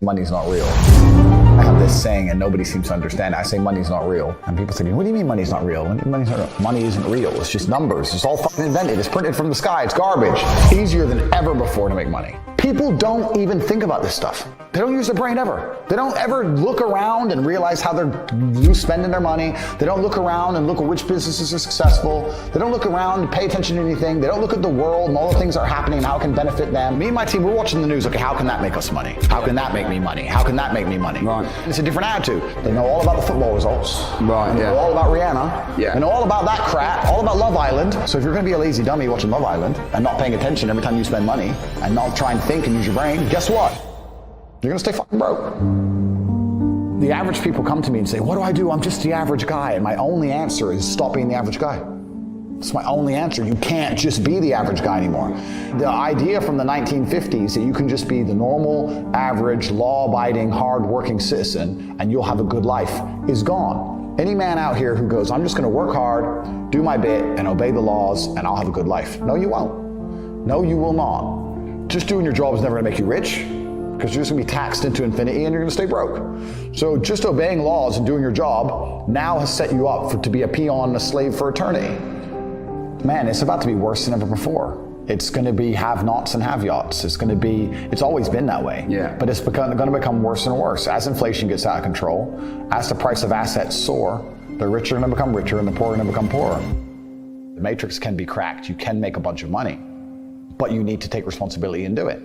money's not real. I have this saying and nobody seems to understand it. I say money's not real. And people say, what do you mean money's not real? Money's not real. Money isn't real. It's just numbers. It's all fucking invented. It's printed from the sky. It's garbage. It's easier than ever before to make money. People don't even think about this stuff. They don't use their brain ever. They don't ever look around and realize how they're spending their money. They don't look around and look at which businesses are successful. They don't look around and pay attention to anything. They don't look at the world and all the things that are happening and how it can benefit them. Me and my team, we're watching the news. Okay, how can that make us money? How can that make me money? How can that make me money? Right. It's a different attitude. They know all about the football results. Right, They know all about Rihanna. Yeah. They know all about that crap, all about Love Island. So if you're going to be a lazy dummy watching Love Island and not paying attention every time you spend money and not try and think and use your brain, guess what? You're going to stay fucking broke. The average people come to me and say, what do I do? I'm just the average guy. And my only answer is stop being the average guy. It's my only answer. You can't just be the average guy anymore. The idea from the 1950s that you can just be the normal, average, law-abiding, hard-working citizen and you'll have a good life is gone. Any man out here who goes, I'm just going to work hard, do my bit, and obey the laws, and I'll have a good life. No, you won't. No, you will not. Just doing your job is never going to make you rich, because you're just going to be taxed into infinity and you're going to stay broke. So just obeying laws and doing your job now has set you up to be a peon and a slave for eternity. Man, it's about to be worse than ever before. It's going to be have-nots and have-yachts. It's always been that way. Yeah. But it's going to become worse and worse. As inflation gets out of control, as the price of assets soar, the rich are going to become richer and the poor are going to become poorer. The matrix can be cracked. You can make a bunch of money, but you need to take responsibility and do it.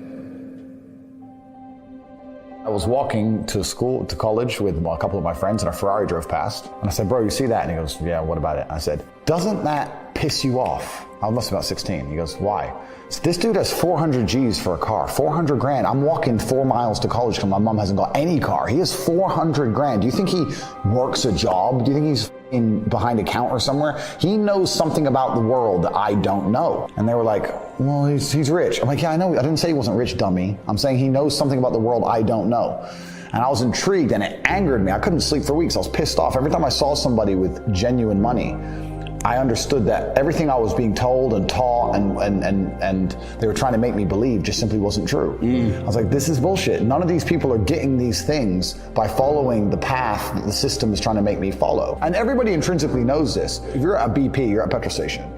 I was walking to college with a couple of my friends and a Ferrari drove past. And I said, bro, you see that? And he goes, yeah, what about it? And I said, doesn't that piss you off? I must be about 16. He goes, why? So this dude has 400 G's for a car, 400 grand. I'm walking 4 miles to college because my mom hasn't got any car. He has 400 grand. Do you think he works a job? Do you think he's behind a counter somewhere? He knows something about the world that I don't know. And they were like, well, he's rich. I'm like, yeah, I know. I didn't say he wasn't rich, dummy. I'm saying he knows something about the world I don't know. And I was intrigued and it angered me. I couldn't sleep for weeks. I was pissed off. Every time I saw somebody with genuine money, I understood that everything I was being told and taught and they were trying to make me believe just simply wasn't true. I was like, this is bullshit. None of these people are getting these things by following the path that the system is trying to make me follow. And everybody intrinsically knows this. If you're at a BP, you're at a petrol station,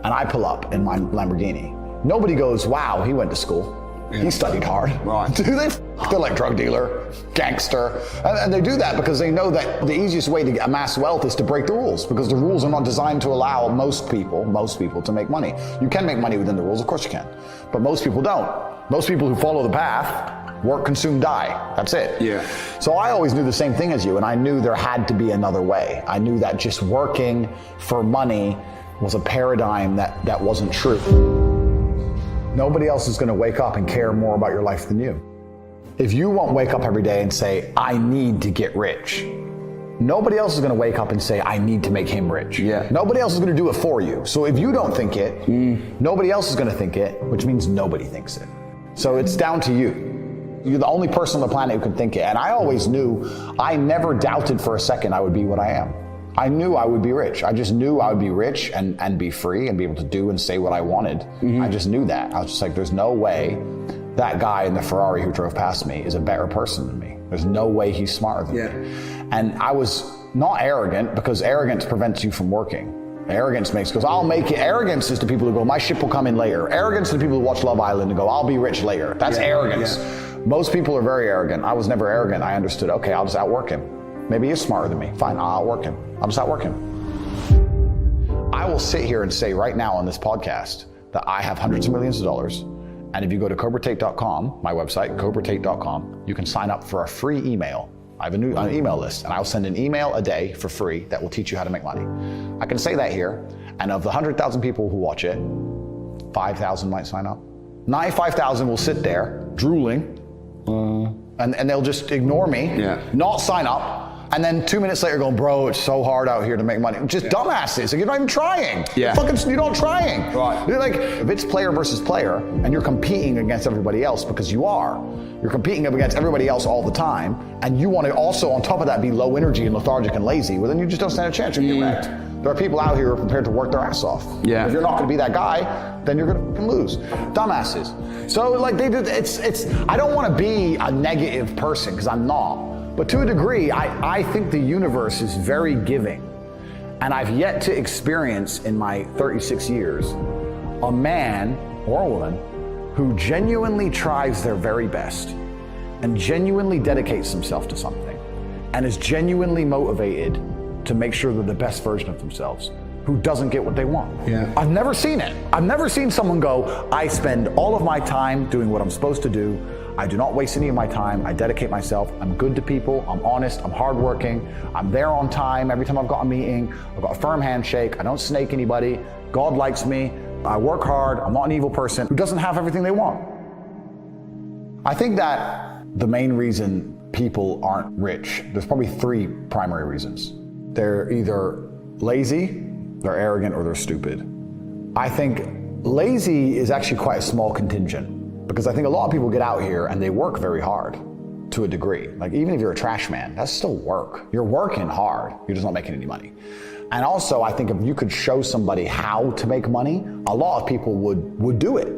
and I pull up in my Lamborghini, nobody goes, wow, he went to school. Yeah. He studied hard. Right. Do they? They're like drug dealer, gangster. And they do that because they know that the easiest way to amass wealth is to break the rules, because the rules are not designed to allow most people to make money. You can make money within the rules, of course you can. But most people don't. Most people who follow the path work, consume, die. That's it. Yeah. So I always knew the same thing as you, and I knew there had to be another way. I knew that just working for money was a paradigm that wasn't true. Nobody else is going to wake up and care more about your life than you. If you won't wake up every day and say, I need to get rich, nobody else is going to wake up and say, I need to make him rich. Yeah. Nobody else is going to do it for you. So if you don't think it, nobody else is going to think it, which means nobody thinks it. So it's down to you. You're the only person on the planet who can think it. And I always knew, I never doubted for a second I would be what I am. I knew I would be rich. I just knew I would be rich and be free and be able to do and say what I wanted. I just knew that. I was just like, there's no way that guy in the Ferrari who drove past me is a better person than me. There's no way he's smarter than me. And I was not arrogant, because arrogance prevents you from working. Arrogance goes, I'll make it. Arrogance is to people who go, my ship will come in later. Arrogance is to people who watch Love Island and go, I'll be rich later. That's arrogance. Most people are very arrogant. I was never arrogant. I understood, okay, I'll just outwork him. Maybe he's smarter than me. Fine, I'll outwork him. I'll just outwork him. I will sit here and say right now on this podcast that I have hundreds of millions of dollars. And if you go to cobratate.com, my website, cobratate.com, you can sign up for a free email. I have an email list, and I'll send an email a day for free that will teach you how to make money. I can say that here, and of the 100,000 people who watch it, 5,000 might sign up. 95,000 will sit there drooling, and they'll just ignore me, not sign up, and then 2 minutes later going, bro, it's so hard out here to make money. Just dumbasses. Like, you're not even trying. You're not trying. Right. You're like, if it's player versus player and you're competing against everybody else, because you are, you're competing against everybody else all the time, and you want to also on top of that be low energy and lethargic and lazy, well then you just don't stand a chance. You're gonna get wrecked. There are people out here who are prepared to work their ass off. Yeah. If you're not going to be that guy, then you're going to lose. Dumbasses. So like I don't want to be a negative person because I'm not. But to a degree, I think the universe is very giving. And I've yet to experience in my 36 years a man or a woman who genuinely tries their very best and genuinely dedicates themselves to something and is genuinely motivated to make sure they're the best version of themselves, who doesn't get what they want. Yeah. I've never seen it. I've never seen someone go, I spend all of my time doing what I'm supposed to do. I do not waste any of my time. I dedicate myself. I'm good to people. I'm honest. I'm hardworking. I'm there on time. Every time I've got a meeting, I've got a firm handshake. I don't snake anybody. God likes me. I work hard. I'm not an evil person who doesn't have everything they want. I think that the main reason people aren't rich, there's probably three primary reasons. They're either lazy, they're arrogant, or they're stupid. I think lazy is actually quite a small contingent because I think a lot of people get out here and they work very hard to a degree. Like even if you're a trash man, that's still work. You're working hard, you're just not making any money. And also I think if you could show somebody how to make money, a lot of people would do it.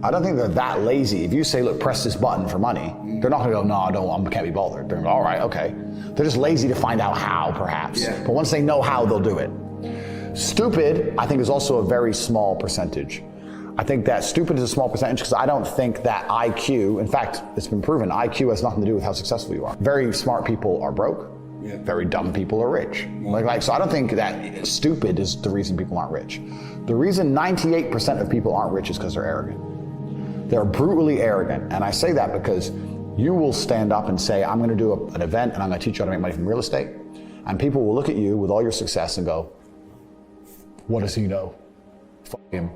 I don't think they're that lazy. If you say, look, press this button for money, they're not gonna go, no, I can't be bothered. They're gonna go, all right, okay. They're just lazy to find out how, perhaps. Yeah. But once they know how, they'll do it. Stupid, I think, is also a very small percentage. I think that stupid is a small percentage because I don't think that IQ, in fact, it's been proven, IQ has nothing to do with how successful you are. Very smart people are broke. Yeah. Very dumb people are rich. Yeah. So I don't think that stupid is the reason people aren't rich. The reason 98% of people aren't rich is because they're arrogant. They're brutally arrogant. And I say that because you will stand up and say, I'm going to do an event and I'm going to teach you how to make money from real estate. And people will look at you with all your success and go, what does he know? Fuck him.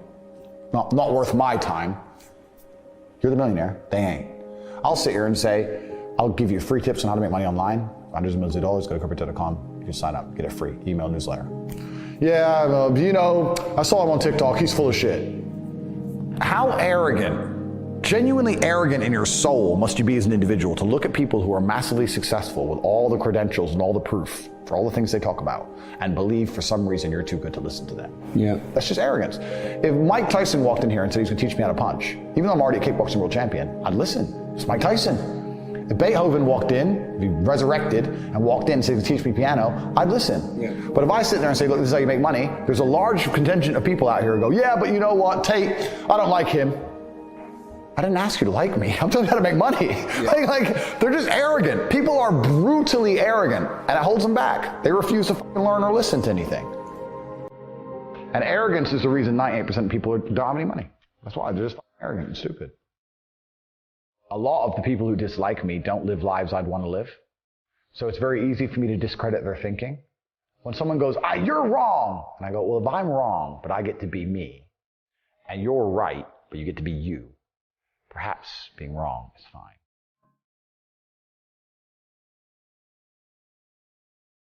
Not worth my time. You're the millionaire. They ain't. I'll sit here and say, I'll give you free tips on how to make money online. Hundreds of millions of dollars. Go to corporate.com. You can sign up. Get a free email newsletter. Yeah, I saw him on TikTok. He's full of shit. How arrogant, genuinely arrogant in your soul must you be as an individual to look at people who are massively successful with all the credentials and all the proof for all the things they talk about and believe for some reason you're too good to listen to them. Yeah. That's just arrogance. If Mike Tyson walked in here and said he's going to teach me how to punch, even though I'm already a kickboxing world champion, I'd listen. It's Mike Tyson. If Beethoven walked in, if he resurrected and walked in and said he's going to teach me piano, I'd listen. Yeah. But if I sit there and say, look, this is how you make money, there's a large contingent of people out here who go, yeah, but you know what, Tate, I don't like him. I didn't ask you to like me. I'm telling you how to make money. Yeah. Like, they're just arrogant. People are brutally arrogant, and it holds them back. They refuse to learn or listen to anything. And arrogance is the reason 98% of people don't have any money. That's why they're just arrogant and stupid. A lot of the people who dislike me don't live lives I'd want to live. So it's very easy for me to discredit their thinking. When someone goes, you're wrong. And I go, well, if I'm wrong, but I get to be me, and you're right, but you get to be you, perhaps being wrong is fine.